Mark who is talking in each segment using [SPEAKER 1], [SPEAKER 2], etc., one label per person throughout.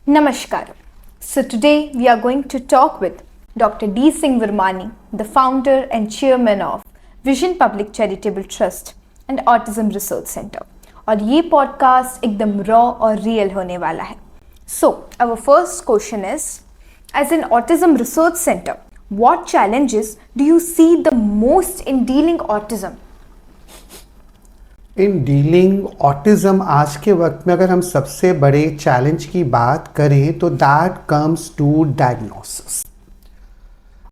[SPEAKER 1] Namaskar. So today we are going to talk with Dr. D. Singh Virmani, the founder and chairman of Vision Public Charitable Trust and Autism Research Center. और ये podcast एकदम raw और real होने वाला है. So our first question is, as an autism research center, what challenges do you see the most in dealing autism?
[SPEAKER 2] In dealing autism आज के वक्त में अगर हम सबसे बड़े चैलेंज की बात करें तो दैट कम्स टू डायग्नोसिस.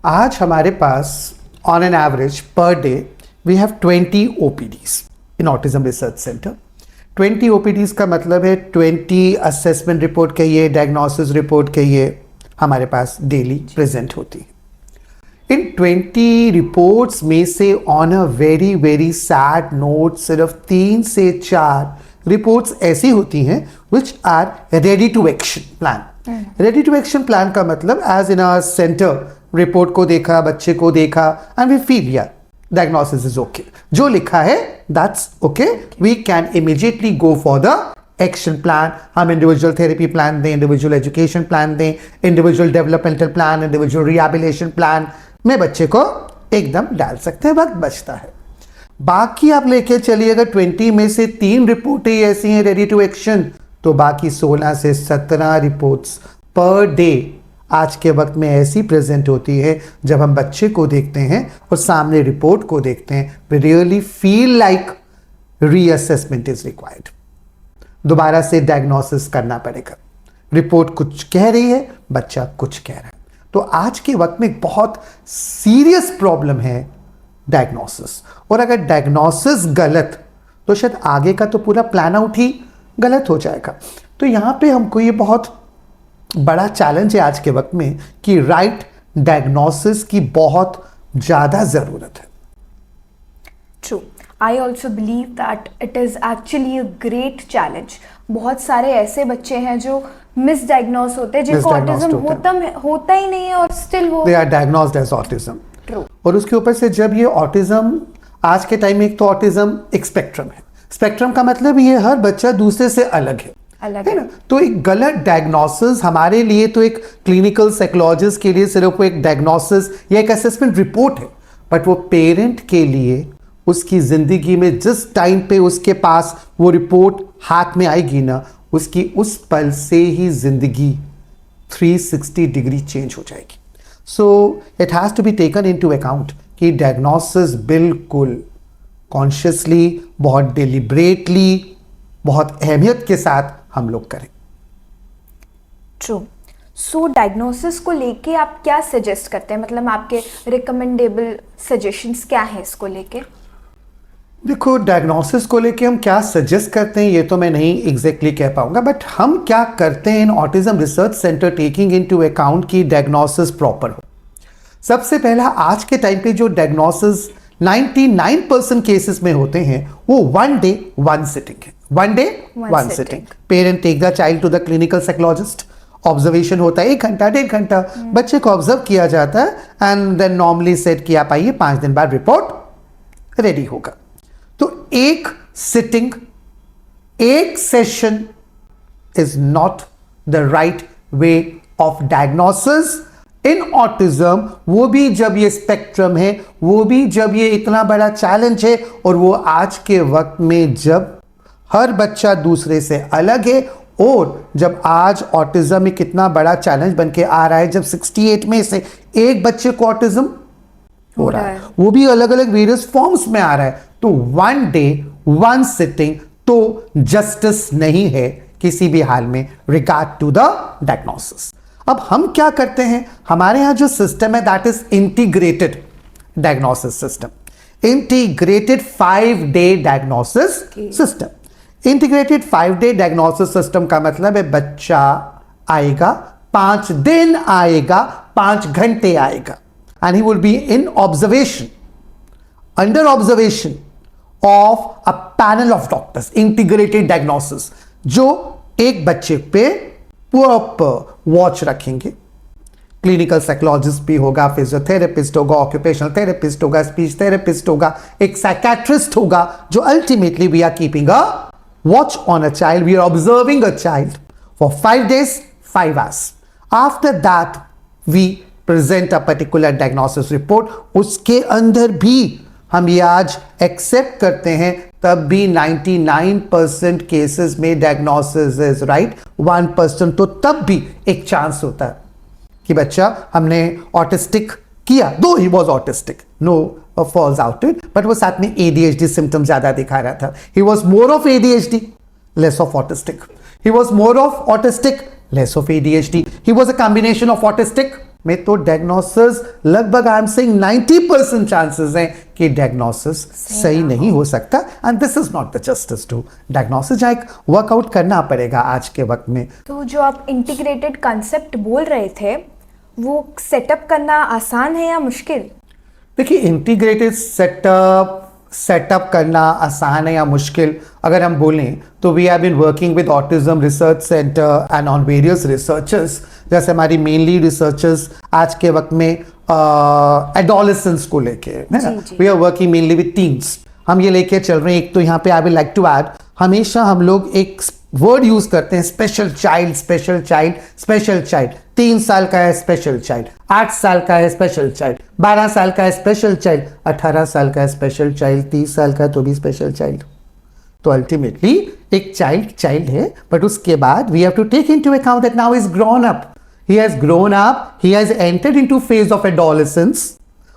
[SPEAKER 2] आज हमारे पास on an average per day we have 20 OPDs in autism research centre. 20 OPDs का मतलब है 20 असेसमेंट रिपोर्ट कहिए, डायग्नोसिस रिपोर्ट कहिए, हमारे पास डेली प्रेजेंट होती है. इन 20 रिपोर्ट्स में से on a very very sad note सिर्फ 3 से 4 रिपोर्ट्स ऐसी होती हैं which are ready to action plan. Ready to action plan का मतलब as in a centre report को देखा, बच्चे को देखा एंड वी फील या डायग्नोसिस इज ओके, जो लिखा है that's okay, we can immediately go for the action plan. हम इंडिविजुअल थेरेपी प्लान दें, इंडिविजुअल एजुकेशन प्लान दें, individual developmental plan, individual rehabilitation plan में बच्चे को एकदम डाल सकते हैं, वक्त बचता है. बाकी आप लेके चलिए, अगर 20 में से 3 रिपोर्टें ऐसी हैं रेडी टू एक्शन, तो बाकी 16 से 17 रिपोर्ट्स पर डे आज के वक्त में ऐसी प्रेजेंट होती है. जब हम बच्चे को देखते हैं और सामने रिपोर्ट को देखते हैं, we really feel like reassessment is required. दोबारा से डायग्नोसिस करना पड़ेगा. रिपोर्ट कुछ कह रही है, बच्चा कुछ कह रहा है. तो आज के वक्त में बहुत सीरियस प्रॉब्लम है डायग्नोसिस. और अगर डायग्नोसिस गलत तो शायद आगे का तो पूरा प्लान आउट ही गलत हो जाएगा. तो यहां पे हमको ये बहुत बड़ा चैलेंज है आज के वक्त में कि राइट डायग्नोसिस की बहुत ज्यादा जरूरत है.
[SPEAKER 1] True. I also believe that it is actually a great challenge. बहुत सारे ऐसे बच्चे हैं जो मिसडायग्नोज होते हैं, जिनको ऑटिज्म होता ही नहीं है और स्टिल वो
[SPEAKER 2] they are diagnosed as autism.
[SPEAKER 1] True.
[SPEAKER 2] और उसके ऊपर से जब ये ऑटिज्म आज के टाइम में, एक तो ऑटिज्म एक स्पेक्ट्रम है. स्पेक्ट्रम का मतलब ये हर बच्चा दूसरे से अलग है ना. तो एक गलत डायग्नोसिस हमारे लिए तो एक क्लिनिकल साइकोलॉजिस्ट के लिए सिर्फ वो एक डायग्नोसिस या एक असेसमेंट रिपोर्ट है, बट वो पेरेंट के लिए उसकी जिंदगी में जिस टाइम पे उसके पास वो रिपोर्ट हाथ में आएगी ना, उसकी उस पल से ही जिंदगी 360 डिग्री चेंज हो जाएगी. So it has to be taken into account कि डायग्नोसिस बिल्कुल कॉन्शियसली, बहुत डिलिब्रेटली, बहुत अहमियत के साथ हम लोग करें.
[SPEAKER 1] ट्रू. सो डायग्नोसिस को लेके आप क्या सजेस्ट करते हैं, मतलब आपके रिकमेंडेबल सजेशंस क्या हैं इसको लेके?
[SPEAKER 2] देखो, डायग्नोसिस को लेके हम क्या सजेस्ट करते हैं ये तो मैं नहीं एग्जैक्टली कह पाऊंगा, बट हम क्या करते हैं in autism research centre taking into account की डायग्नोसिस प्रॉपर हो. सबसे पहला, आज के टाइम पे जो डायग्नोसिस 99% केसेस में होते हैं वो 1 day 1 sitting है. 1 day 1 sitting. Parent take the child to the clinical psychologist. Observation होता है 1 घंटा 1.5 घंटा, बच्चे को ऑब्जर्व किया जाता है एंड देन नॉर्मली सेट कि आप आइए, 5 दिन बाद रिपोर्ट रेडी होगा. तो एक सिटिंग, एक session is not the right way of diagnosis in autism. वो भी जब ये स्पेक्ट्रम है, वो भी जब ये इतना बड़ा चैलेंज है, और वो आज के वक्त में जब हर बच्चा दूसरे से अलग है, और जब आज ऑटिज्म एक इतना बड़ा चैलेंज बन के आ रहा है, जब 68 में से एक बच्चे को ऑटिज्म हो रहा है, वो भी अलग अलग वेरियस फॉर्म्स में आ रहा है. तो 1 day 1 sitting तो जस्टिस नहीं है किसी भी हाल में रिगार्ड टू द डायग्नोसिस. अब हम क्या करते हैं, हमारे यहां जो सिस्टम है that is integrated diagnosis system. Integrated 5-day diagnosis system. Integrated 5-day diagnosis system का मतलब है बच्चा आएगा, 5 दिन आएगा, 5 घंटे आएगा, and he will be in observation, under observation of a panel of doctors. Integrated diagnosis, जो एक बच्चे पे प्रॉपर वॉच रखेंगे. क्लिनिकल साइकोलॉजिस्ट भी होगा, फिजियोथेरेपिस्ट होगा, ऑक्यूपेशनल थेरेपिस्ट होगा, स्पीच थेरेपिस्ट होगा, एक साइकेट्रिस्ट होगा, जो ultimately we are keeping a watch on a child, we are observing a child for 5 days 5 hours. After that, we present a particular diagnosis report. उसके अंदर भी हम ये आज एक्सेप्ट करते हैं, तब भी 99% केसेस में डायग्नोसिस इज राइट, 1% तो तब भी एक चांस होता है कि बच्चा हमने ऑटिस्टिक किया, दो he was autistic, no false out it, but वो साथ में ADHD सिम्टम ज्यादा दिखा रहा था. He was more of ADHD, less of autistic. He was more of autistic, less of ADHD. He was a combination of autistic में तो diagnosis लगभग आई एम सेइंग 90% चांसेस हैं कि डायग्नोसिस सही नहीं हो सकता. And this is not the justice to diagnosis, जहाँ एक वर्कआउट करना पड़ेगा आज के वक्त में.
[SPEAKER 1] तो जो आप इंटीग्रेटेड कंसेप्ट बोल रहे थे, वो सेटअप करना आसान है या मुश्किल?
[SPEAKER 2] देखिए, इंटीग्रेटेड सेटअप करना आसान है या मुश्किल अगर हम बोलें तो we have been working with autism research centre and on various researchers. जैसे हमारी मेनली रिसर्चर्स आज के वक्त में एडोलेसेंस को लेके है ना, we are working mainly with teens. हम ये लेके चल रहे हैं. एक तो यहाँ पे I will like to add, हमेशा हम लोग एक वर्ड यूज करते हैं, special child, special child, special child. 3 साल का है स्पेशल चाइल्ड, 8 साल का है स्पेशल चाइल्ड, 12 साल का है स्पेशल चाइल्ड, 18 साल का है स्पेशल चाइल्ड, 30 साल का तो भी स्पेशल चाइल्ड. तो अल्टीमेटली एक चाइल्ड है, बट उसके बाद we have to take into account that now is grown up. He has grown up, he has entered into phase of adolescence.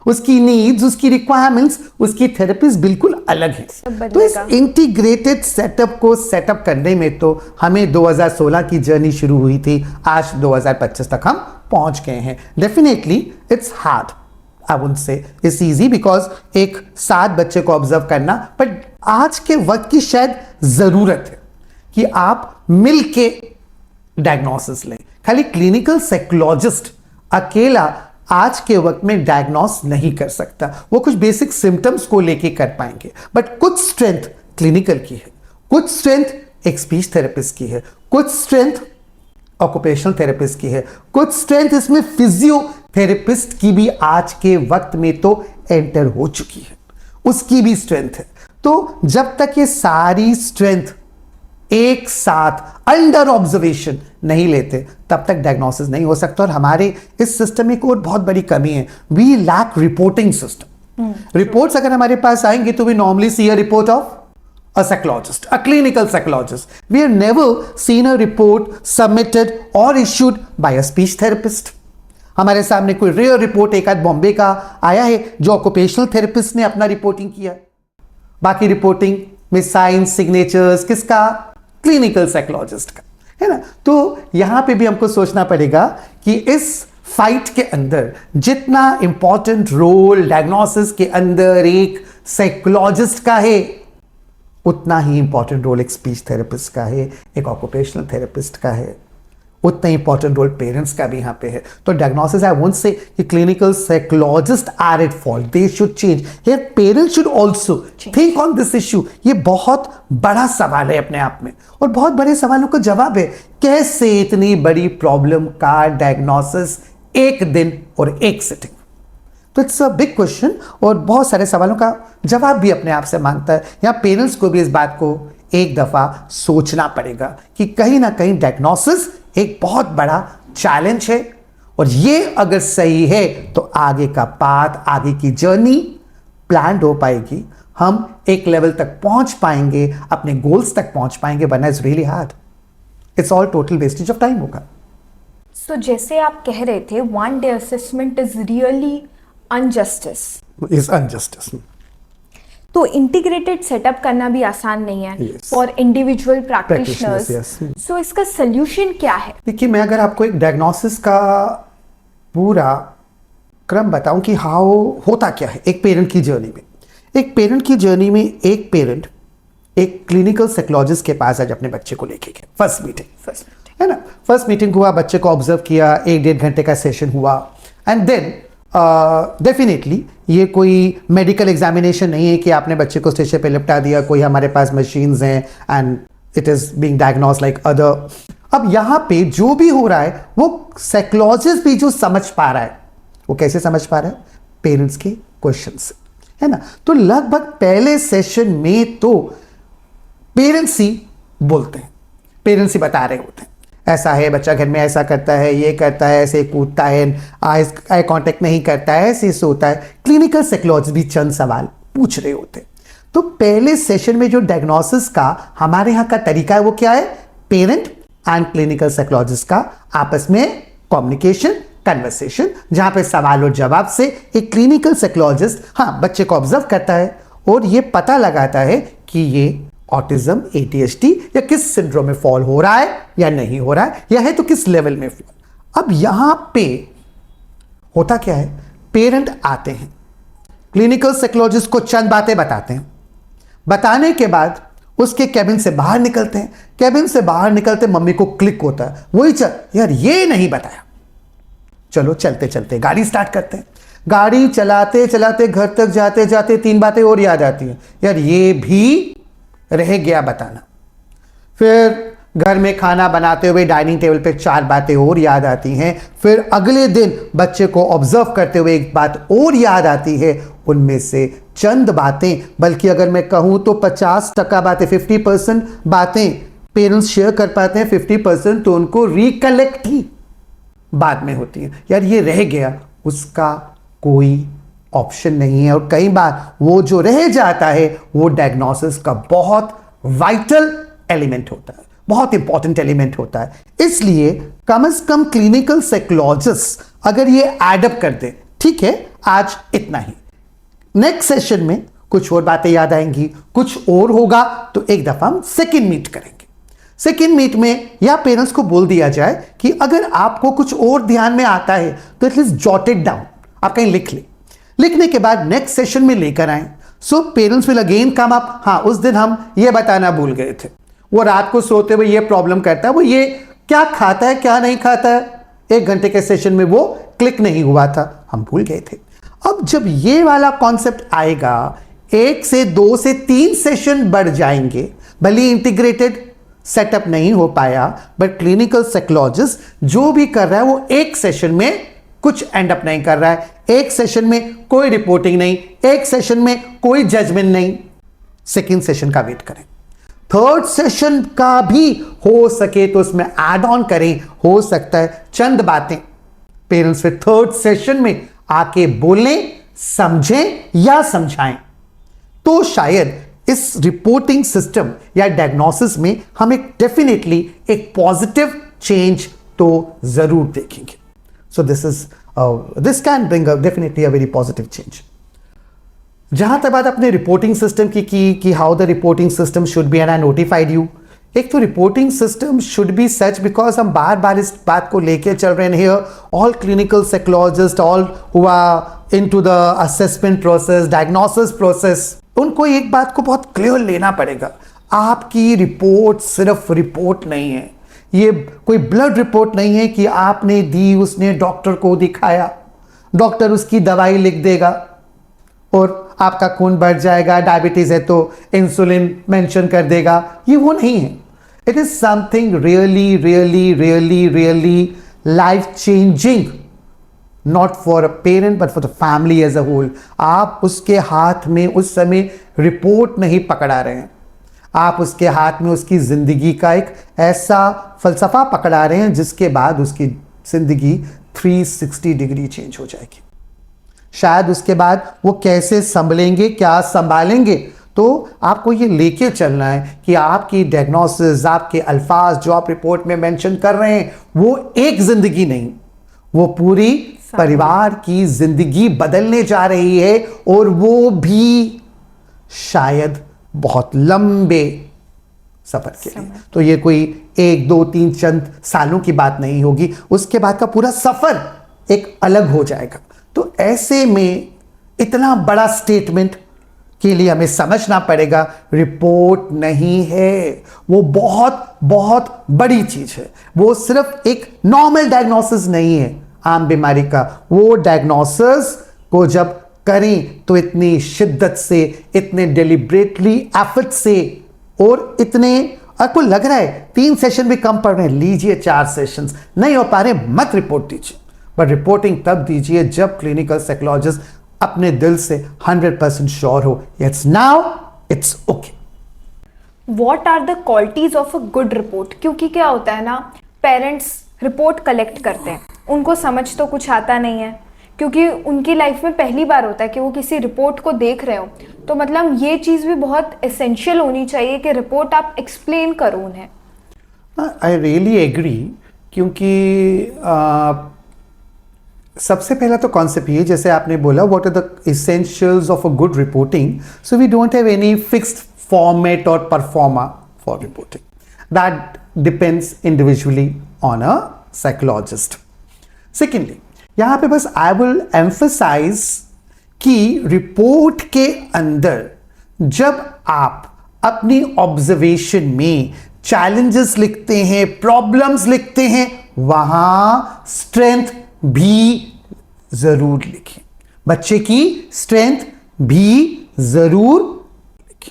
[SPEAKER 2] उसकी नीड्स, उसकी रिक्वायरमेंट्स, उसकी थेरेपीज बिल्कुल अलग है. तो इस इंटीग्रेटेड सेटअप को सेटअप करने में तो हमें 2016 की जर्नी शुरू हुई थी, आज 2025 तक हम पहुंच गए हैं. Definitely it's hard, I wouldn't say it's easy, because एक 7 बच्चे को ऑब्जर्व करना, बट आज के वक्त की शायद जरूरत है कि आप मिल के डायग्नोसिस लें. खाली क्लिनिकल साइकोलॉजिस्ट अकेला आज के वक्त में डायग्नोस नहीं कर सकता. वो कुछ बेसिक सिम्टम्स को लेके कर पाएंगे, बट कुछ स्ट्रेंथ क्लिनिकल की है, कुछ स्ट्रेंथ एक स्पीच थेरेपिस्ट की है, कुछ स्ट्रेंथ ऑक्यूपेशनल थेरेपिस्ट की है, कुछ स्ट्रेंथ इसमें फिजियोथेरेपिस्ट की भी आज के वक्त में तो एंटर हो चुकी है, उसकी भी स्ट्रेंथ है. तो जब तक ये सारी स्ट्रेंथ एक साथ अंडर ऑब्जर्वेशन नहीं लेते, तब तक डायग्नोसिस नहीं हो सकता. और हमारे इस सिस्टम में एक और बहुत बड़ी कमी है, we lack reporting system. Reports अगर हमारे पास आएंगी तो we normally see a report of a psychologist, a clinical psychologist. We have never seen a report submitted or issued by a speech therapist. हमारे सामने कोई रेयर रिपोर्ट एक आध बॉम्बे का आया है जो ऑक्यूपेशनल थेरेपिस्ट ने अपना रिपोर्टिंग किया. बाकी रिपोर्टिंग में साइंस सिग्नेचर्स किसका? क्लिनिकल साइकोलॉजिस्ट का, है ना. तो यहां पे भी हमको सोचना पड़ेगा कि इस फाइट के अंदर जितना इंपॉर्टेंट रोल डायग्नोसिस के अंदर एक साइकोलॉजिस्ट का है, उतना ही इंपॉर्टेंट रोल एक स्पीच थेरेपिस्ट का है, एक ऑक्यूपेशनल थेरेपिस्ट का है, उतना ही इंपॉर्टेंट रोल पेरेंट्स का भी यहाँ पे है. तो डायग्नोसिस आई वोंट से कि clinical psychologist are at fault, they should change. Here parents should also think on this issue. ये बहुत बड़ा सवाल है अपने आप में, और बहुत बड़े सवालों का जवाब है. कैसे इतनी बड़ी प्रॉब्लम का डायग्नोसिस एक दिन और एक सिटिंग? तो इट्स अ बिग क्वेश्चन, और बहुत सारे सवालों का जवाब भी अपने आप से मांगता है. यहाँ पेरेंट्स को भी इस बात को एक दफा सोचना पड़ेगा कि कहीं ना कहीं डायग्नोसिस एक बहुत बड़ा चैलेंज है, और ये अगर सही है तो आगे का पाथ, आगे की जर्नी प्लान हो पाएगी. हम एक लेवल तक पहुंच पाएंगे, अपने गोल्स तक पहुंच पाएंगे, वरना it's really hard. It's all total wastage of time होगा.
[SPEAKER 1] सो जैसे आप कह रहे थे, one day assessment is really injustice.
[SPEAKER 2] Is injustice.
[SPEAKER 1] तो इंटीग्रेटेड सेटअप करना भी आसान नहीं है फॉर इंडिविजुअल प्रैक्टिशनर्स. सो इसका सोल्यूशन क्या है?
[SPEAKER 2] देखिए, मैं अगर आपको एक डायग्नोसिस का पूरा क्रम बताऊं कि हाउ होता क्या है एक पेरेंट की जर्नी में. एक पेरेंट की जर्नी में एक पेरेंट एक क्लिनिकल साइकोलॉजिस्ट के पास आज अपने बच्चे को लेके गए. फर्स्ट मीटिंग है ना. फर्स्ट मीटिंग हुआ, बच्चे को ऑब्जर्व किया, 1-1.5 घंटे का सेशन हुआ, एंड देन डेफिनेटली ये कोई मेडिकल एग्जामिनेशन नहीं है कि आपने बच्चे को स्टेज पे लिपटा दिया, कोई हमारे पास मशीन्स हैं and it is being diagnosed like other. अब यहाँ पे जो भी हो रहा है वो साइकोलॉजिस्ट भी जो समझ पा रहा है, वो कैसे समझ पा रहा है? पेरेंट्स के क्वेश्चन से, है ना. तो लगभग पहले सेशन में तो पेरेंट्स ही बोलते हैं, पेरेंट्स ही बता रहे होते हैं. ऐसा है, बच्चा घर में ऐसा करता है, ये करता है, ऐसे कूदता है, आई कांटेक्ट नहीं करता है, ऐसे सोता है। क्लिनिकल साइकोलॉजिस्ट भी चंद सवाल पूछ रहे होते हैं। तो पहले सेशन में जो डायग्नोसिस का हमारे यहाँ का तरीका है वो क्या है? पेरेंट एंड क्लिनिकल साइकोलॉजिस्ट का आपस में कम्युनिकेशन, कन्वर्सेशन, जहां पे सवाल और जवाब से एक क्लिनिकल साइकोलॉजिस्ट बच्चे को ऑब्जर्व करता है और ये पता लगाता है कि ये ऑटिज्म, ADHD या किस सिंड्रोम में फॉल हो रहा है या नहीं हो रहा है, या है तो किस लेवल में फॉल। अब यहां पे होता क्या है, पेरेंट आते हैं, क्लिनिकल साइकोलॉजिस्ट को चंद बातें बताते हैं, बताने के बाद उसके कैबिन से बाहर निकलते हैं। कैबिन से बाहर निकलते मम्मी को क्लिक होता है, वही यार ये नहीं बताया। चलो चलते चलते गाड़ी स्टार्ट करते हैं। गाड़ी चलाते चलाते घर तक जाते जाते 3 बातें और याद आती हैं, यार ये भी रह गया बताना। फिर घर में खाना बनाते हुए डाइनिंग टेबल पे 4 बातें और याद आती हैं। फिर अगले दिन बच्चे को ऑब्जर्व करते हुए एक बात और याद आती है। उनमें से चंद बातें, बल्कि अगर मैं कहूं तो 50% बातें, 50% बातें पेरेंट्स शेयर कर पाते हैं, 50% तो उनको रिकलेक्ट ही बाद में होती है। यार ये रह गया, उसका कोई ऑप्शन नहीं है। और कई बार वो जो रह जाता है वो डायग्नोसिस का बहुत वाइटल एलिमेंट होता है, बहुत इंपॉर्टेंट एलिमेंट होता है। इसलिए कम से कम क्लिनिकल साइकोलॉजिस्ट अगर ये एडअप कर दे, ठीक है आज इतना ही, नेक्स्ट सेशन में कुछ और बातें याद आएंगी, कुछ और होगा तो एक दफा हम सेकेंड मीट करेंगे। सेकेंड मीट में या पेरेंट्स को बोल दिया जाए कि अगर आपको कुछ और ध्यान में आता है तो एटलीस्ट जॉट इट डाउन, आप कहीं लिख ले। लिखने के बाद नेक्स्ट सेशन में लेकर आए। So parents will again come up, उस दिन हम ये बताना भूल गए थे, वो रात को सोते हुए ये प्रॉब्लम करता है, वो ये क्या खाता है क्या नहीं खाता है, 1 घंटे के सेशन में वो क्लिक नहीं हुआ था, हम भूल गए थे। अब जब ये वाला कॉन्सेप्ट आएगा, 1 से 2 से 3 सेशन बढ़ जाएंगे, भले इंटीग्रेटेड सेटअप नहीं हो पाया, बट क्लिनिकल साइकोलॉजिस्ट जो भी कर रहा है वो एक सेशन में कुछ एंड अप नहीं कर रहा है, एक सेशन में कोई रिपोर्टिंग नहीं, एक सेशन में कोई जजमेंट नहीं। सेकेंड सेशन का वेट करें, थर्ड सेशन का भी हो सके तो उसमें ऐड ऑन करें। हो सकता है चंद बातें पेरेंट्स फिर थर्ड सेशन में आके बोलें, समझें या समझाएं, तो शायद इस रिपोर्टिंग सिस्टम या डायग्नोसिस में हम एक डेफिनेटली एक पॉजिटिव चेंज तो जरूर देखेंगे। So this can bring definitely a very positive change. जहां तक बात अपने रिपोर्टिंग सिस्टम की कि how the reporting system should be, and I notified you. एक तो reporting system should be such, because हम बार बार इस बात को लेके चल रहे हैं here, all clinical psychologist, all who are into the assessment process, diagnosis process, उनको एक बात को बहुत क्लियर लेना पड़ेगा। आपकी रिपोर्ट सिर्फ रिपोर्ट नहीं है, ये कोई ब्लड रिपोर्ट नहीं है कि आपने दी, उसने डॉक्टर को दिखाया, डॉक्टर उसकी दवाई लिख देगा और आपका खून बढ़ जाएगा, डायबिटीज है तो इंसुलिन मेंशन कर देगा, ये वो नहीं है। It is something really really really really life changing, not for a parent but for the family as a whole. आप उसके हाथ में उस समय रिपोर्ट नहीं पकड़ा रहे हैं, आप उसके हाथ में उसकी जिंदगी का एक ऐसा फलसफा पकड़ा रहे हैं जिसके बाद उसकी जिंदगी 360 डिग्री चेंज हो जाएगी। शायद उसके बाद वो कैसे संभलेंगे, क्या संभालेंगे, तो आपको ये लेके चलना है कि आपकी डायग्नोसिस, आपके अल्फाज जो आप रिपोर्ट में मेंशन कर रहे हैं, वो एक जिंदगी नहीं, वो पूरी परिवार की जिंदगी बदलने जा रही है, और वो भी शायद बहुत लंबे सफर के लिए। तो ये कोई 1, 2, 3 चंद सालों की बात नहीं होगी, उसके बाद का पूरा सफर एक अलग हो जाएगा। तो ऐसे में इतना बड़ा स्टेटमेंट के लिए हमें समझना पड़ेगा, रिपोर्ट नहीं है, वो बहुत बहुत बड़ी चीज है। वो सिर्फ एक नॉर्मल डायग्नोसिस नहीं है आम बीमारी का, वो डायग्नोसिस को जब करें तो इतनी शिद्दत से, इतने डेलिब्रेटली एफर्ट से, और इतने, आपको लग रहा है 3 सेशन भी कम पड़ रहे हैं, लीजिए 4 सेशंस, नहीं हो पा रहे मत रिपोर्ट दीजिए, पर रिपोर्टिंग तब दीजिए जब क्लिनिकल साइकोलॉजिस्ट अपने दिल से 100% श्योर हो, it's now, it's okay.
[SPEAKER 1] What are the qualities of a good report? क्योंकि क्या होता है ना, पेरेंट्स रिपोर्ट कलेक्ट करते हैं, उनको समझ तो कुछ आता नहीं है, क्योंकि उनकी लाइफ में पहली बार होता है कि वो किसी रिपोर्ट को देख रहे हो। तो मतलब ये चीज़ भी बहुत एसेंशियल होनी चाहिए कि रिपोर्ट आप एक्सप्लेन करो उन्हें।
[SPEAKER 2] आई रियली एग्री, क्योंकि सबसे पहला तो कॉन्सेप्ट ये, जैसे आपने बोला what are the essentials of a good reporting, so we don't have any fixed format और proforma for reporting, that depends individually on a psychologist. Secondly, यहां पे बस आई विल एम्फसाइज कि रिपोर्ट के अंदर जब आप अपनी ऑब्जर्वेशन में चैलेंजेस लिखते हैं, प्रॉब्लम्स लिखते हैं, वहां स्ट्रेंथ भी जरूर लिखें, बच्चे की स्ट्रेंथ भी जरूर,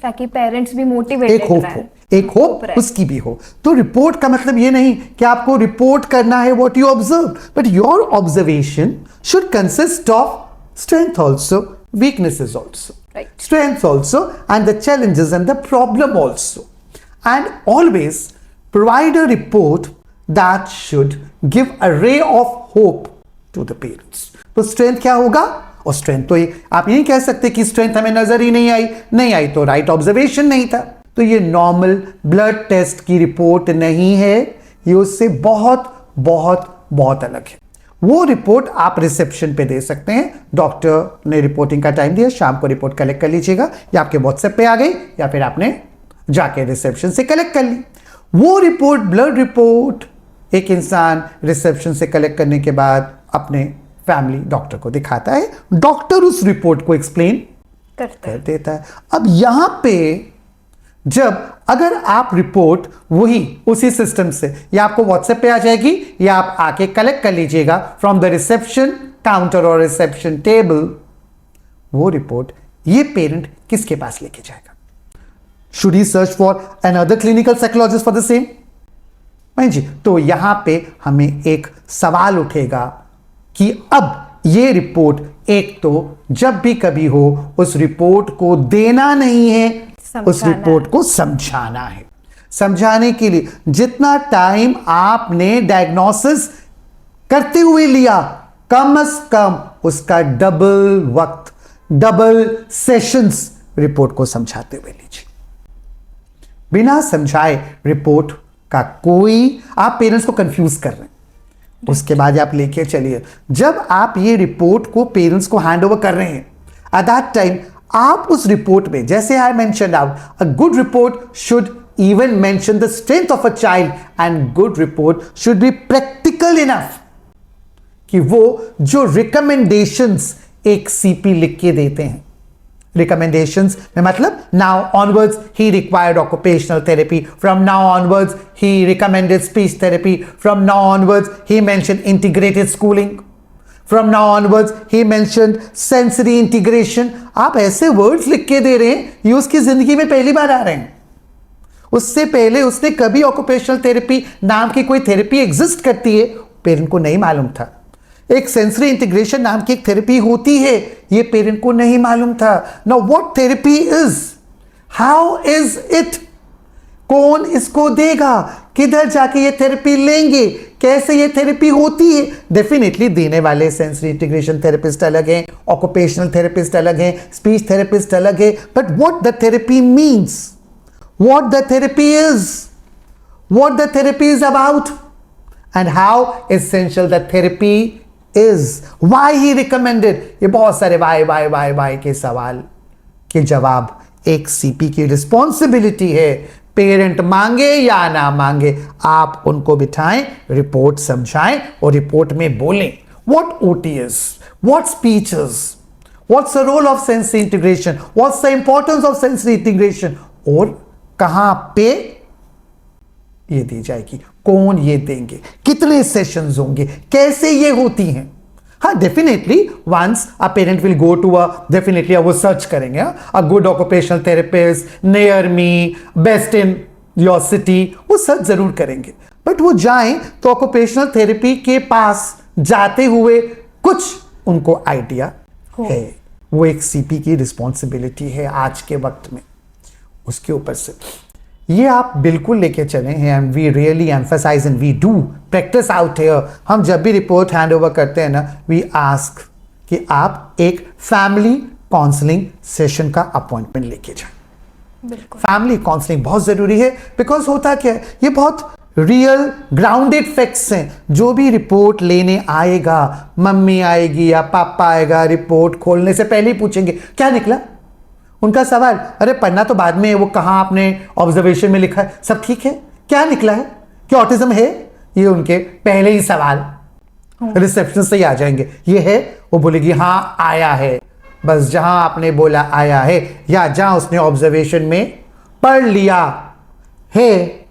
[SPEAKER 1] ताकि पेरेंट्स भी मोटिवेटेड रहें,
[SPEAKER 2] एक होप उसकी भी हो। तो रिपोर्ट का मतलब ये नहीं कि आपको रिपोर्ट करना है what you observe, but your observation should consist of strength also, weaknesses also,
[SPEAKER 1] right,
[SPEAKER 2] strengths also, and the challenges and the problem also, and always provide a report that should give a ray of hope to the parents. तो strength क्या होगा? और strength तो ये आप ये नहीं कह सकते कि strength हमें नजर ही नहीं आई तो right observation नहीं था। तो ये नॉर्मल ब्लड टेस्ट की रिपोर्ट नहीं है, ये उससे बहुत बहुत बहुत अलग है। वो रिपोर्ट आप रिसेप्शन पे दे सकते हैं, डॉक्टर ने रिपोर्टिंग का टाइम दिया, शाम को रिपोर्ट कलेक्ट कर लीजिएगा, या आपके व्हाट्सएप पे आ गई, या फिर आपने जाके रिसेप्शन से कलेक्ट कर ली। वो रिपोर्ट, ब्लड रिपोर्ट, एक इंसान रिसेप्शन से कलेक्ट करने के बाद अपने फैमिली डॉक्टर को दिखाता है, डॉक्टर उस रिपोर्ट को एक्सप्लेन कर देता है। अब यहां पे जब अगर आप रिपोर्ट वही उसी सिस्टम से, या आपको व्हाट्सएप पे आ जाएगी, या आप आके कलेक्ट कर लीजिएगा फ्रॉम द रिसेप्शन काउंटर और रिसेप्शन टेबल, वो रिपोर्ट ये पेरेंट किसके पास लेके जाएगा? Should he search for another clinical psychologist for the same? नहीं जी। तो यहां पे हमें एक सवाल उठेगा कि अब ये रिपोर्ट, एक तो जब भी कभी हो उस रिपोर्ट को देना नहीं है, उस रिपोर्ट को समझाना है। समझाने के लिए जितना टाइम आपने डायग्नोसिस करते हुए लिया, कम से कम उसका डबल वक्त, डबल सेशंस रिपोर्ट को समझाते हुए लीजिए। बिना समझाए रिपोर्ट का कोई, आप पेरेंट्स को कंफ्यूज कर रहे हैं, उसके बाद आप लेके चलिए। जब आप ये रिपोर्ट को पेरेंट्स को हैंड ओवर कर रहे हैं, एट दैट टाइम आप उस रिपोर्ट में, जैसे I mention out, a good report should even mention the strength of a child, and good report should be practical enough कि वो जो recommendations एक CP लिख के देते हैं, recommendations में मतलब now onwards he required occupational therapy, from now onwards he recommended speech therapy, from now onwards he mentioned integrated schooling, from now onwards he mentioned sensory integration। आप ऐसे words लिख के दे रहे हैं, ये उसकी जिंदगी में पहली बार आ रहे हैं। उससे पहले उसने कभी ऑक्यूपेशनल थेरेपी नाम की कोई थेरेपी एग्जिस्ट करती है, पेरेंट को नहीं मालूम था। एक सेंसरी इंटीग्रेशन नाम की एक थेरेपी होती है, ये पेरेंट को नहीं मालूम था। Now what therapy is, how is it, कौन इसको देगा, किधर जाके ये थेरेपी लेंगे, कैसे ये थेरेपी होती है। डेफिनेटली देने वाले सेंसरी इंटीग्रेशन थेरेपिस्ट अलग हैं, ऑक्यूपेशनल थेरेपिस्ट अलग हैं, स्पीच थेरेपिस्ट अलग है, but what the therapy means, what the therapy is, what the therapy is about, and how essential the therapy is, why he recommended। ये बहुत सारे why के सवाल के जवाब एक सीपी की रिस्पॉन्सिबिलिटी है। पेरेंट मांगे या ना मांगे, आप उनको बिठाएं, रिपोर्ट समझाएं और रिपोर्ट में बोलें what OT is, what speech is, what's the role of sensory integration, what's the importance of sensory integration, और कहां पे ये दी जाएगी, कौन ये देंगे, कितने सेशंस होंगे, कैसे ये होती हैं। हाँ, definitely once a parent will go to definitely वो सर्च करेंगे, a good occupational therapist near me, best in your city, वो सर्च जरूर करेंगे। बट वो जाएं तो ऑक्यूपेशनल थेरेपी के पास जाते हुए कुछ उनको आइडिया है। वो एक सीपी की रिस्पॉन्सिबिलिटी है आज के वक्त में। उसके ऊपर से ये आप बिल्कुल लेके चले हैं and we really emphasise and we do practice out here. हम जब भी रिपोर्ट हैंड ओवर करते हैं ना, वी आस्क कि आप एक फैमिली काउंसलिंग सेशन का अपॉइंटमेंट लेके जाएं।
[SPEAKER 1] बिल्कुल
[SPEAKER 2] फैमिली काउंसलिंग बहुत जरूरी है, बिकॉज होता क्या है, ये बहुत रियल ग्राउंडेड फैक्ट्स हैं। जो भी रिपोर्ट लेने आएगा, मम्मी आएगी या पापा आएगा, रिपोर्ट खोलने से पहले ही पूछेंगे क्या निकला। उनका सवाल, अरे पढ़ना तो बाद में है, वो कहाँ आपने ऑब्जर्वेशन में लिखा है, सब ठीक है, क्या निकला है, क्या ऑटिज्म है, ये उनके पहले ही सवाल रिसेप्शन से ही आ जाएंगे। ये है, वो बोलेगी हाँ आया है। बस जहां आपने बोला आया है या जहां उसने ऑब्जर्वेशन में पढ़ लिया है,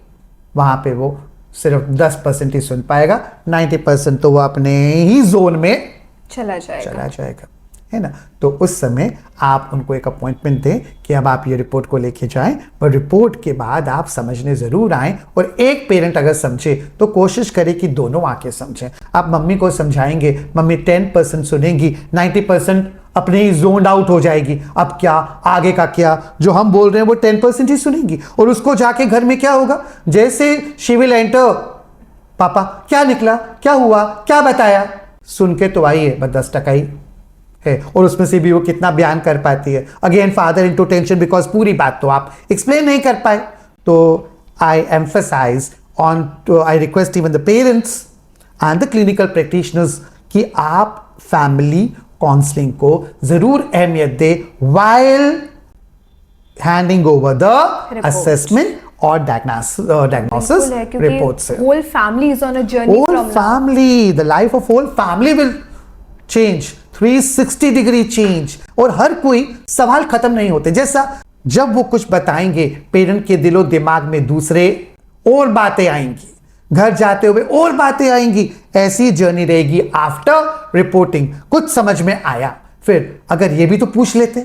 [SPEAKER 2] वहां पे वो सिर्फ 10% ही सुन पाएगा, 90% तो वो अपने ही जोन में
[SPEAKER 1] चला जाएगा,
[SPEAKER 2] है ना। तो उस समय आप उनको एक अपॉइंटमेंट दें कि अब आप ये रिपोर्ट को लेके जाएं, पर रिपोर्ट के बाद आप समझने ज़रूर आएँ। और एक पेरेंट अगर समझे तो कोशिश करे कि दोनों आके समझें। आप मम्मी को समझाएंगे, मम्मी 10% सुनेंगी, 90% अपने ही जोन आउट हो जाएगी। अब क्या आगे का क्या, जो हम बोल रहे हैं वो 10% ही सुनेंगी। और उसको जाके घर में क्या होगा, जैसे शी विल एंटर, पापा क्या निकला, क्या हुआ, क्या बताया, सुन के तो आई है बस 10% ही है, और उसमें से भी वो कितना बयान कर पाती है। Again father into tension, because पूरी बात तो आप एक्सप्लेन नहीं कर पाए। तो I emphasise on to, I request even the parents and the clinical practitioners कि आप फैमिली काउंसलिंग को जरूर अहमियत दे while handing over the assessment और डायग्नोसिस रिपोर्ट से।
[SPEAKER 1] Whole family is on a journey from
[SPEAKER 2] family, the life of whole family will change, 360 degree change. और हर कोई सवाल खत्म नहीं होते। जैसा जब वो कुछ बताएंगे, पेरेंट के दिलो दिमाग में दूसरे और बातें आएंगी, घर जाते हुए और बातें आएंगी। ऐसी जर्नी रहेगी आफ्टर रिपोर्टिंग। कुछ समझ में आया, फिर अगर ये भी तो पूछ लेते,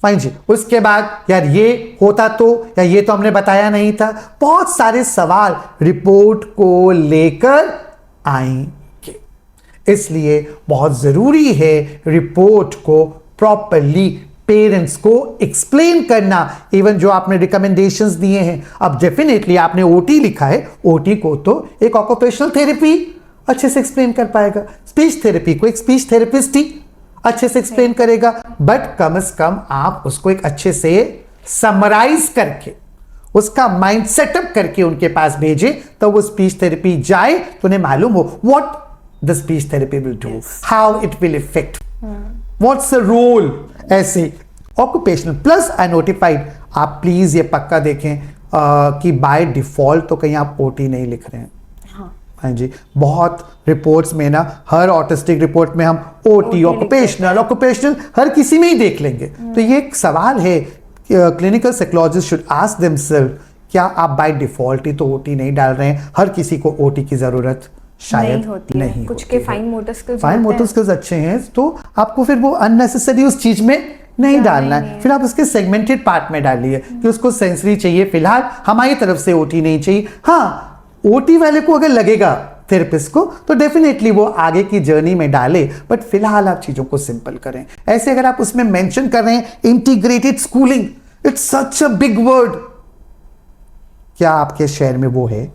[SPEAKER 2] फाइन जी, उसके बाद यार ये होता तो, या ये तो हमने बताया नहीं था। बहुत सारे सवाल रिपोर्ट को लेकर आएंगे। इसलिए बहुत जरूरी है रिपोर्ट को प्रॉपरली पेरेंट्स को एक्सप्लेन करना। इवन जो आपने रिकमेंडेशंस दिए हैं, अब डेफिनेटली आपने ओटी लिखा है, ओटी को तो एक ऑक्यूपेशनल थेरेपी अच्छे से एक्सप्लेन कर पाएगा, स्पीच थेरेपी को एक स्पीच थेरेपिस्ट ही अच्छे से एक्सप्लेन करेगा। बट कम से कम आप उसको एक अच्छे से समराइज करके, उसका माइंड सेटअप करके उनके पास भेजे, तो वो स्पीच थेरेपी जाए तो उन्हें मालूम हो what the speech therapy will do, how it will effect, what's the role. ऐसे ऑक्यूपेशनल प्लस आई नोटिफाइड, आप प्लीज ये पक्का देखें कि बाय डिफॉल्ट तो कहीं आप ओटी नहीं लिख रहे हैं। हाँ जी, बहुत रिपोर्ट्स में ना, हर ऑटिस्टिक रिपोर्ट में हम ओटी, ऑक्यूपेशनल हर किसी में ही देख लेंगे। तो ये एक सवाल है, clinical psychologist should ask themselves, क्या आप बाय डिफॉल्ट ही तो ओटी नहीं डाल रहे हैं? हर किसी को ओटी की जरूरत शायद नहीं
[SPEAKER 1] कुछ के फाइन मोटर
[SPEAKER 2] स्किल्स अच्छे हैं, तो आपको फिर वो अननेसेसरी उस चीज में नहीं डालना है। फिर आप उसके सेगमेंटेड पार्ट में डालिए कि उसको सेंसरी चाहिए, फिलहाल हमारी तरफ से ओटी नहीं चाहिए। हाँ, ओटी वाले को अगर लगेगा थेरेपिस्ट को तो डेफिनेटली वो आगे की जर्नी में डाले, बट फिलहाल आप चीजों को सिंपल करें। ऐसे अगर आप उसमें मेंशन कर रहे हैं integrated schooling, it's such a big word. क्या आपके शहर में वो है?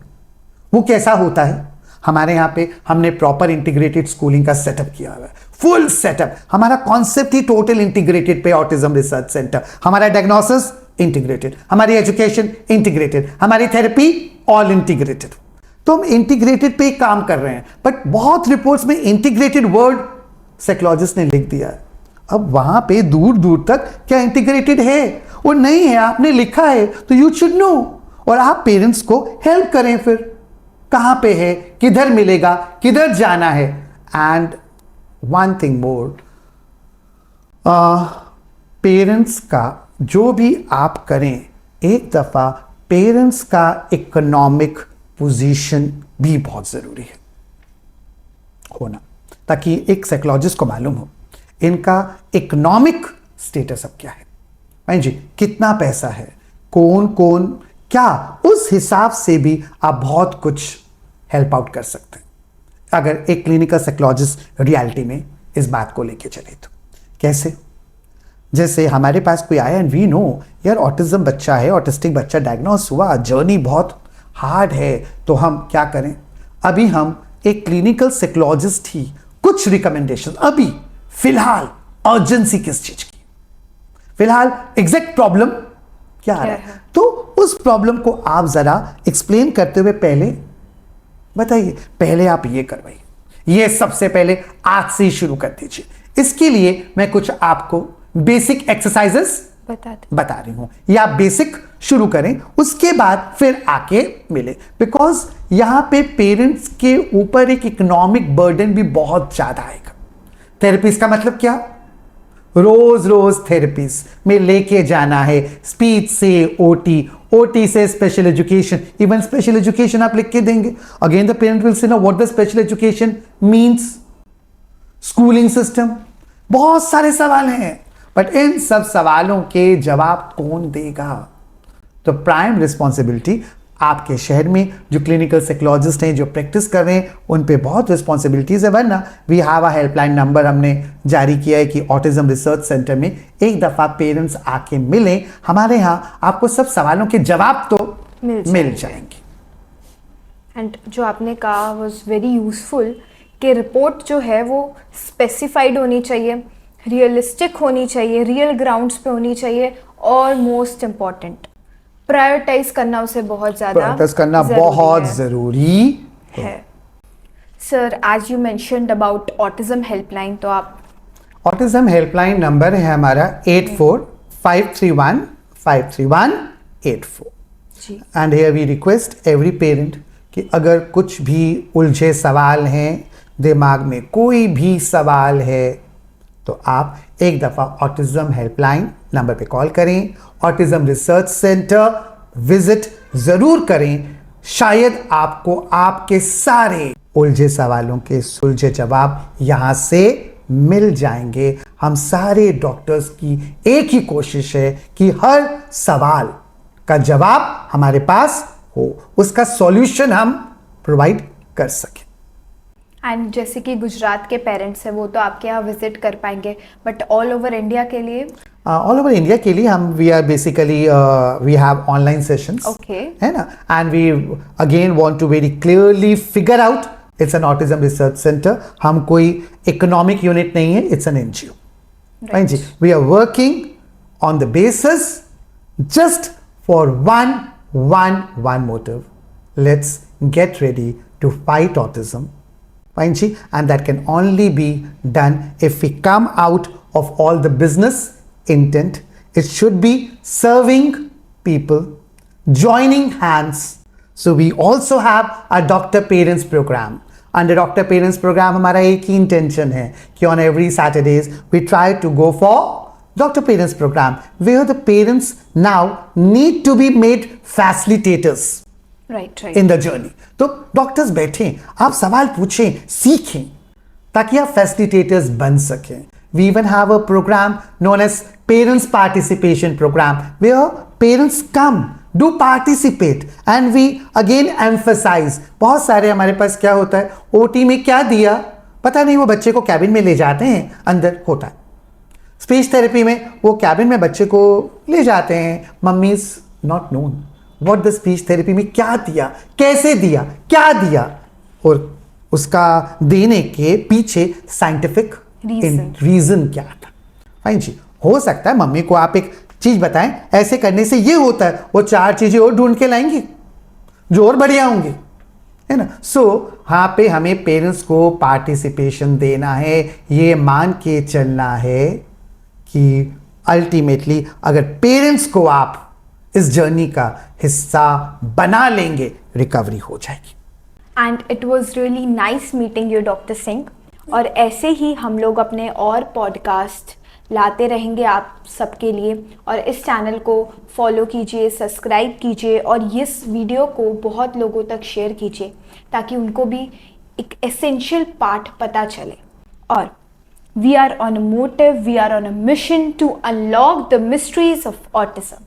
[SPEAKER 2] वो कैसा होता है? हमारे यहाँ पे हमने प्रॉपर इंटीग्रेटेड स्कूलिंग का सेटअप किया हुआ है, फुल सेटअप। हमारा कॉन्सेप्ट ही टोटल इंटीग्रेटेड पे ऑटिज्म रिसर्च सेंटर। हमारा डायग्नोसिस इंटीग्रेटेड, हमारी एजुकेशन इंटीग्रेटेड, हमारी थेरेपी ऑल इंटीग्रेटेड। तो हम इंटीग्रेटेड पे काम कर रहे हैं, बट बहुत रिपोर्ट्स में इंटीग्रेटेड वर्ड साइकोलॉजिस्ट ने लिख दिया है। अब वहां पे दूर दूर तक क्या इंटीग्रेटेड है और नहीं है आपने लिखा है, तो यू शुड नो। और आप पेरेंट्स को हेल्प करें, फिर कहां पे है, किधर मिलेगा, किधर जाना है। And one thing more, parents का जो भी आप करें, एक दफा पेरेंट्स का इकोनॉमिक पोजीशन भी बहुत जरूरी है होना, ताकि एक साइकोलॉजिस्ट को मालूम हो इनका इकोनॉमिक स्टेटस अब क्या है। भाई जी, कितना पैसा है, कौन कौन क्या, उस हिसाब से भी आप बहुत कुछ हेल्प आउट कर सकते हैं अगर एक क्लिनिकल साइकोलॉजिस्ट रियलिटी में इस बात को लेके चले। तो कैसे? जैसे हमारे पास कोई आया एंड वी नो यार ऑटिज्म बच्चा है, ऑटिस्टिक बच्चा डायग्नोस हुआ, जर्नी बहुत हार्ड है, तो हम क्या करें? अभी हम एक क्लिनिकल साइकोलॉजिस्ट ही कुछ रिकमेंडेशन, अभी फिलहाल अर्जेंसी किस चीज की, फिलहाल एग्जैक्ट प्रॉब्लम क्या आ रहा है, तो उस प्रॉब्लम को आप जरा एक्सप्लेन करते हुए पहले बताइए, पहले आप ये करवाइए, ये सबसे पहले आज से ही शुरू कर दीजिए। इसके लिए मैं कुछ आपको बेसिक एक्सरसाइजेस बता रही हूं, या आप बेसिक शुरू करें, उसके बाद फिर आके मिले, बिकॉज यहां पे पेरेंट्स के ऊपर एक इकोनॉमिक बर्डन भी बहुत ज्यादा आएगा। थेरेपीज का मतलब क्या? रोज रोज थेरेपीज में लेके जाना है, स्पीच से ओटी, ओटी से special education, even special education आप लिख के देंगे, again the parent will say know what the special education means, schooling system, बहुत सारे सवाल हैं, बट इन सब सवालों के जवाब कौन देगा? तो प्राइम रिस्पॉन्सिबिलिटी आपके शहर में जो क्लिनिकल साइकोलॉजिस्ट हैं, जो प्रैक्टिस कर रहे हैं, उन पे बहुत रिस्पॉन्सिबिलिटीज है। वरना we have a helpline number हमने जारी किया है कि ऑटिज्म रिसर्च सेंटर में एक दफ़ा पेरेंट्स आके मिलें, हमारे यहाँ आपको सब सवालों के जवाब तो मिल जाएंगे।
[SPEAKER 1] एंड जो आपने कहा वाज वेरी यूजफुल कि रिपोर्ट जो है वो स्पेसिफाइड होनी चाहिए, रियलिस्टिक होनी चाहिए, रियल ग्राउंड्स पे होनी चाहिए, और मोस्ट इम्पॉर्टेंट प्रायोरिटाइज करना उसे बहुत
[SPEAKER 2] ज़रूरी है।
[SPEAKER 1] Sir, as you mentioned about autism helpline, तो आप
[SPEAKER 2] ऑटिज्म हेल्पलाइन नंबर है हमारा 8453153184
[SPEAKER 1] जी।
[SPEAKER 2] And here we request every parent कि अगर कुछ भी उलझे सवाल हैं, दिमाग में कोई भी सवाल है, तो आप एक दफ़ा ऑटिज्म हेल्पलाइन नंबर पे कॉल करें, ऑटिज्म रिसर्च सेंटर विजिट ज़रूर करें, शायद आपको आपके सारे उलझे सवालों के सुलझे जवाब यहाँ से मिल जाएंगे। हम सारे डॉक्टर्स की एक ही कोशिश है कि हर सवाल का जवाब हमारे पास हो, उसका सॉल्यूशन हम प्रोवाइड कर सकें।
[SPEAKER 1] एंड जैसे कि गुजरात के पेरेंट्स हैं, वो तो आपके यहाँ विजिट कर पाएंगे, बट ऑल ओवर इंडिया के लिए
[SPEAKER 2] ऑल ओवर इंडिया के लिए हम we are basically we have online sessions,
[SPEAKER 1] okay,
[SPEAKER 2] है ना, and we again want to very clearly figure out it's an autism research centre, हम कोई इकोनॉमिक यूनिट नहीं है, इट्स एन एनजीओ, राइट जी। We are working on the basis just for one motive, let's get ready to fight autism, fine ji, and that can only be done if we come out of all the business intent. It should be serving people, joining hands. So we also have a doctor parents program. Under doctor parents program हमारा एक ही intention है कि on every Saturdays we try to go for doctor parents program where the parents now need to be made facilitators
[SPEAKER 1] right
[SPEAKER 2] in the journey. तो doctors बैठें, आप सवाल पूछें, सीखें, ताकि आप facilitators बन सकें. We even have a program known as parents participation program where parents come, do participate, and we again emphasize. बहुत सारे हमारे पास क्या होता है, OT में क्या दिया पता नहीं, वो बच्चे को कैबिन में ले जाते हैं, अंदर होता है। स्पीच थेरेपी में वो कैबिन में बच्चे को ले जाते हैं, mummy is not known what the speech therapy में क्या दिया, कैसे दिया, क्या दिया, और उसका देने के पीछे साइंटिफिक रीजन क्या था। फाइन जी, हो सकता है मम्मी को आप एक चीज बताएं, ऐसे करने से ये होता है, वो 4 चीजें और ढूंढ के लाएंगी जो और बढ़िया होंगी, है ना। सो यहाँ पे हमें पेरेंट्स को पार्टिसिपेशन देना है, ये मान के चलना है कि अल्टीमेटली अगर पेरेंट्स को आप इस जर्नी का हिस्सा बना लेंगे, रिकवरी हो जाएगी।
[SPEAKER 1] And it was really nice meeting you doctor Singh, और ऐसे ही हम लोग अपने और पॉडकास्ट लाते रहेंगे आप सबके लिए, और इस चैनल को फॉलो कीजिए, सब्सक्राइब कीजिए, और इस वीडियो को बहुत लोगों तक शेयर कीजिए ताकि उनको भी एक एसेंशियल पार्ट पता चले। और we are on a motive, we are on a mission to unlock the mysteries of autism.